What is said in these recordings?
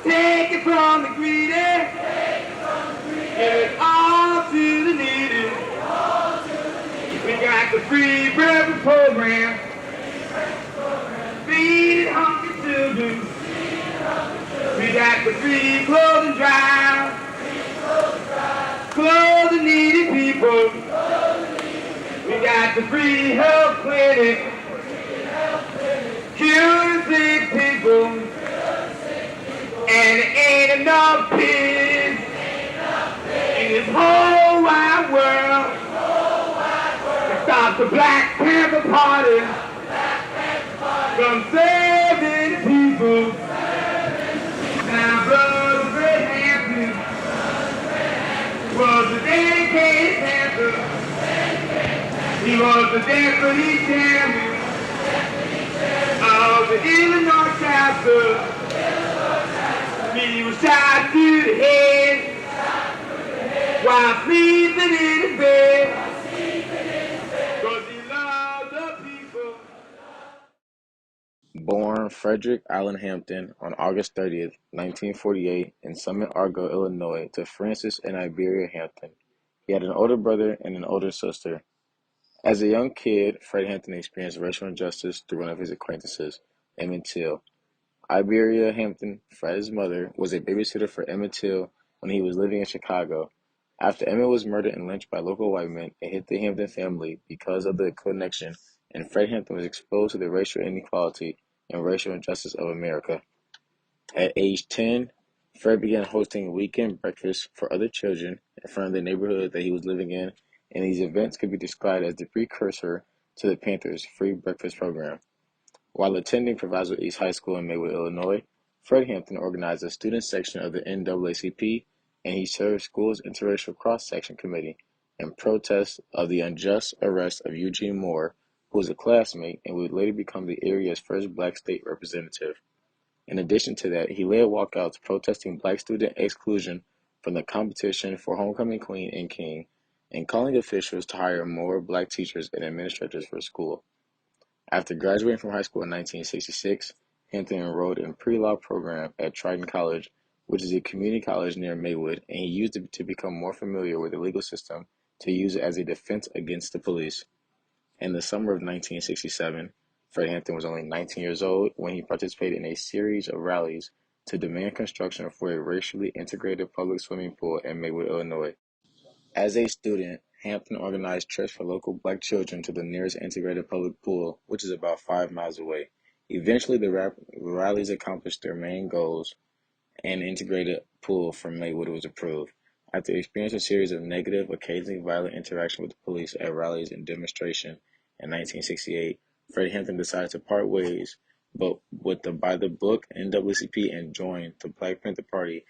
Take it from the greedy, give it all to the needy. We got the free breakfast program, feeding hungry children. We got the free clothing drive, clothing needy people. We got the free health clinic, curing sick people. And there ain't enough pigs in this whole wide world to stop the Black Panther Party from saving the people. Now, Brother Fred Hampton was a dedicated Panther. He was the deputy chairman of the Illinois chapter. He was shot through the head while sleeping in his bed, 'cause he loved the people. Born Frederick Allen Hampton on August 30th, 1948 in Summit, Argo, Illinois, to Francis and Iberia Hampton. He had an older brother and an older sister. As a young kid, Fred Hampton experienced racial injustice through one of his acquaintances, Emmett Till. Iberia Hampton, Fred's mother, was a babysitter for Emmett Till when he was living in Chicago. After Emmett was murdered and lynched by local white men, it hit the Hampton family because of the connection, and Fred Hampton was exposed to the racial inequality and racial injustice of America. At age 10, Fred began hosting weekend breakfasts for other children in front of the neighborhood that he was living in, and these events could be described as the precursor to the Panthers' free breakfast program. While attending Proviso East High School in Maywood, Illinois, Fred Hampton organized a student section of the NAACP, and he served school's interracial cross-section committee in protest of the unjust arrest of Eugene Moore, who was a classmate and would later become the area's first black state representative. In addition to that, he led walkouts protesting black student exclusion from the competition for homecoming queen and king, and calling officials to hire more black teachers and administrators for school. After graduating from high school in 1966, Hampton enrolled in a pre-law program at Triton College, which is a community college near Maywood, and he used it to become more familiar with the legal system to use it as a defense against the police. In the summer of 1967, Fred Hampton was only 19 years old when he participated in a series of rallies to demand construction for a racially integrated public swimming pool in Maywood, Illinois. As a student, Hampton organized trips for local black children to the nearest integrated public pool, which is about 5 miles away. Eventually, the rallies accomplished their main goals, and an integrated pool from Maywood was approved. After experiencing a series of negative, occasionally violent interaction with the police at rallies and demonstrations in 1968, Fred Hampton decided to part ways but with the by-the-book NAACP and joined the Black Panther Party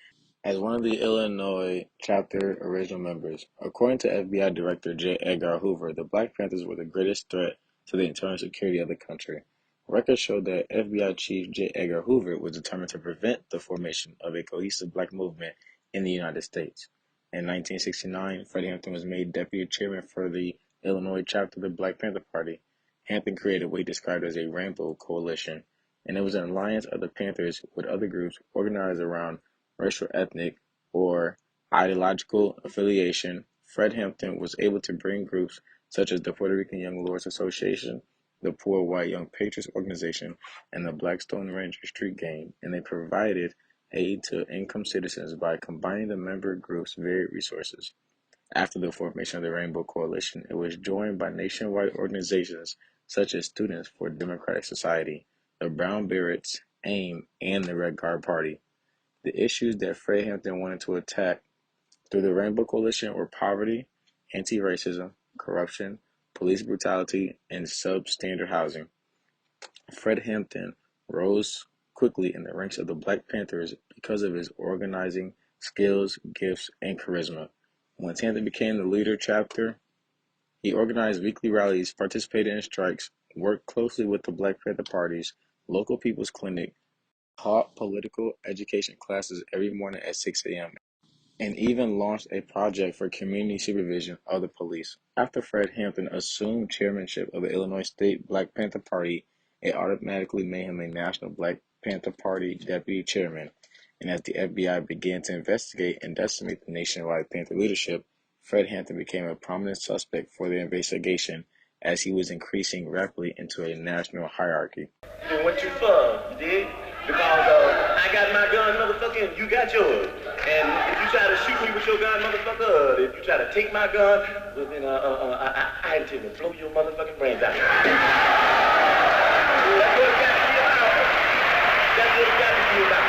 as one of the Illinois chapter original members. According to FBI Director J. Edgar Hoover, the Black Panthers were the greatest threat to the internal security of the country. Records show that FBI Chief J. Edgar Hoover was determined to prevent the formation of a cohesive black movement in the United States. In 1969, Fred Hampton was made deputy chairman for the Illinois chapter of the Black Panther Party. Hampton created what he described as a Rainbow Coalition, and it was an alliance of the Panthers with other groups organized around racial, ethnic, or ideological affiliation. Fred Hampton was able to bring groups such as the Puerto Rican Young Lords Association, the Poor White Young Patriots Organization, and the Blackstone Ranger Street Gang, and they provided aid to income citizens by combining the member groups' varied resources. After the formation of the Rainbow Coalition, it was joined by nationwide organizations such as Students for Democratic Society, the Brown Berets, AIM, and the Red Guard Party. The issues that Fred Hampton wanted to attack through the Rainbow Coalition were poverty, anti-racism, corruption, police brutality, and substandard housing. Fred Hampton rose quickly in the ranks of the Black Panthers because of his organizing skills, gifts, and charisma. Once Hampton became the leader chapter, he organized weekly rallies, participated in strikes, worked closely with the Black Panther Party's local People's Clinic, taught political education classes every morning at 6 a.m., and even launched a project for community supervision of the police. After Fred Hampton assumed chairmanship of the Illinois State Black Panther Party, it automatically made him a National Black Panther Party deputy chairman. and as the FBI began to investigate and decimate the nationwide Panther leadership, Fred Hampton became a prominent suspect for the investigation as he was increasing rapidly into a national hierarchy. You went too far, you did? Because I got my gun, motherfucker, and you got yours. And if you try to shoot me with your gun, motherfucker, if you try to take my gun, well, then I intend to blow your motherfucking brains out. That's what it's got to be about. That's what it's got to be about.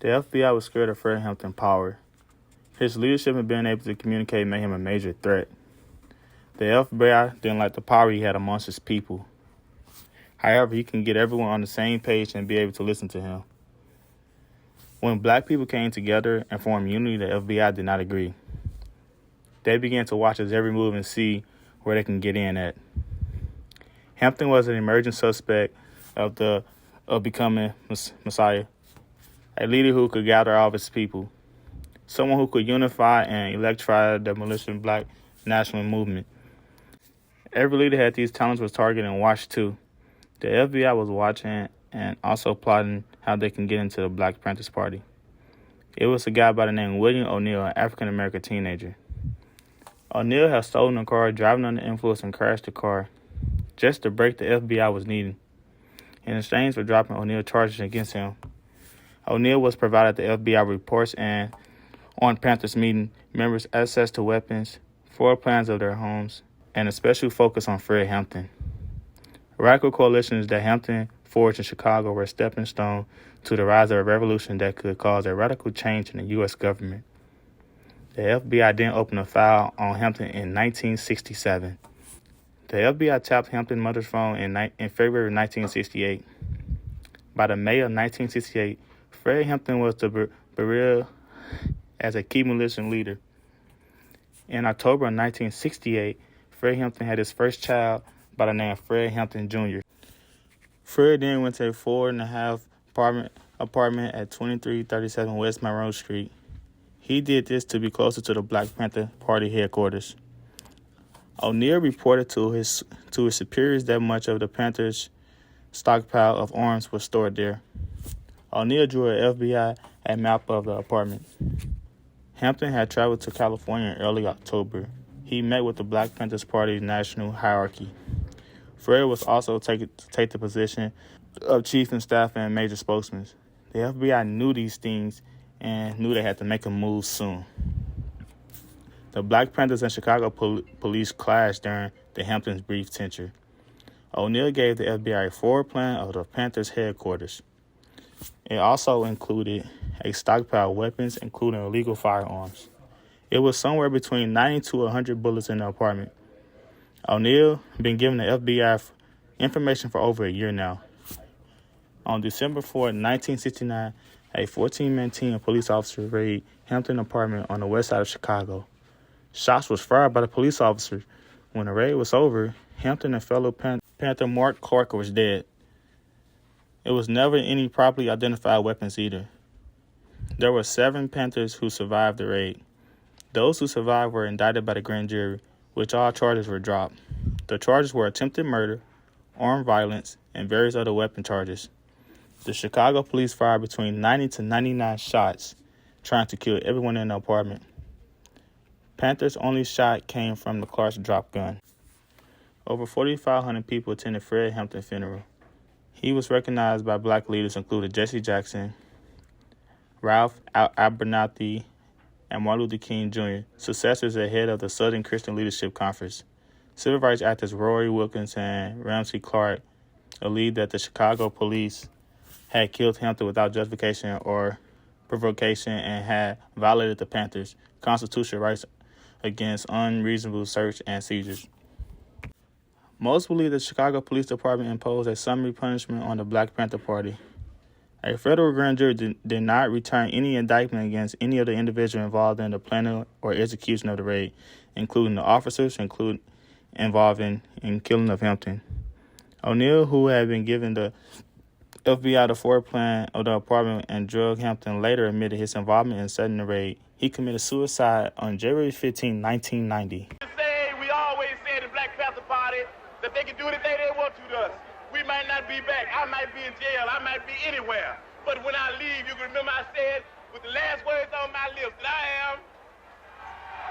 The FBI was scared of Fred Hampton's power. His leadership and being able to communicate made him a major threat. The FBI didn't like the power he had amongst his people. However, he can get everyone on the same page and be able to listen to him. When black people came together and formed unity, the FBI did not agree. They began to watch his every move and see where they can get in at. Hampton was an emerging suspect of becoming Messiah, a leader who could gather all of his people, someone who could unify and electrify the militant black national movement. Every leader had these talents was targeted and watched too. The FBI was watching and also plotting how they can get into the Black Panthers Party. It was a guy by the name of William O'Neal, an African-American teenager. O'Neal had stolen a car, driving under influence, and crashed the car just to break the FBI was needing. In exchange for dropping O'Neal charges against him, O'Neal was provided the FBI reports and on Panthers meeting members access to weapons, floor plans of their homes, and a special focus on Fred Hampton. Radical coalitions that Hampton forged in Chicago were a stepping stone to the rise of a revolution that could cause a radical change in the U.S. government. The FBI then opened a file on Hampton in 1967. The FBI tapped Hampton's mother's phone in February 1968. By the May of 1968, Fred Hampton was buried as a key militant leader. In October of 1968, Fred Hampton had his first child by the name of Fred Hampton Jr. Fred then went to a 4.5 apartment at 2337 West Monroe Street. He did this to be closer to the Black Panther Party headquarters. O'Neal reported to his superiors that much of the Panthers' stockpile of arms was stored there. O'Neal drew an FBI map of the apartment. Hampton had traveled to California in early October. He met with the Black Panthers Party's national hierarchy. Fred was also take the position of chief and staff and major spokesman. The FBI knew these things and knew they had to make a move soon. The Black Panthers and Chicago police clashed during the Hamptons' brief tenure. O'Neal gave the FBI a floor plan of the Panthers' headquarters. It also included a stockpile of weapons, including illegal firearms. It was somewhere between 90 to 100 bullets in the apartment. O'Neal been giving the FBI information for over a year now. On December 4, 1969, a 14-man team of police officers raided Hampton apartment on the west side of Chicago. Shots was fired by the police officers. When the raid was over, Hampton and fellow Panther Mark Clark was dead. It was never any properly identified weapons either. There were 7 Panthers who survived the raid. Those who survived were indicted by the grand jury, which all charges were dropped. The charges were attempted murder, armed violence, and various other weapon charges. The Chicago police fired between 90 to 99 shots, trying to kill everyone in the apartment. Panthers' only shot came from the Clark's drop gun. Over 4,500 people attended Fred Hampton's funeral. He was recognized by black leaders including Jesse Jackson, Ralph Abernathy, and Martin Luther King Jr., successors at head of the Southern Christian Leadership Conference. Civil rights activists Rory Wilkins and Ramsey Clark alleged that the Chicago police had killed Hampton without justification or provocation and had violated the Panthers' constitutional rights against unreasonable search and seizures. Most believe the Chicago Police Department imposed a summary punishment on the Black Panther Party. A federal grand jury did not return any indictment against any of the individuals involved in the planning or execution of the raid, including the officers involved in killing of Hampton. O'Neal, who had been given the FBI the floor plan of the apartment and drug Hampton, later admitted his involvement in setting the raid. He committed suicide on January 15, 1990. We always say in the Black Panther Party that they can do anything they want to us. might not be back. I might be in jail. I might be anywhere. But when I leave, you can remember I said with the last words on my lips that I am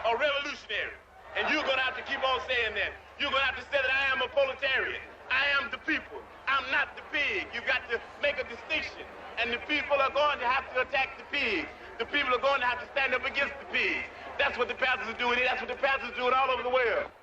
a revolutionary. And you're going to have to keep on saying that. You're going to have to say that I am a proletarian. I am the people. I'm not the pig. You've got to make a distinction. And the people are going to have to attack the pigs. The people are going to have to stand up against the pigs. That's what the pastors are doing. That's what the pastors are doing all over the world.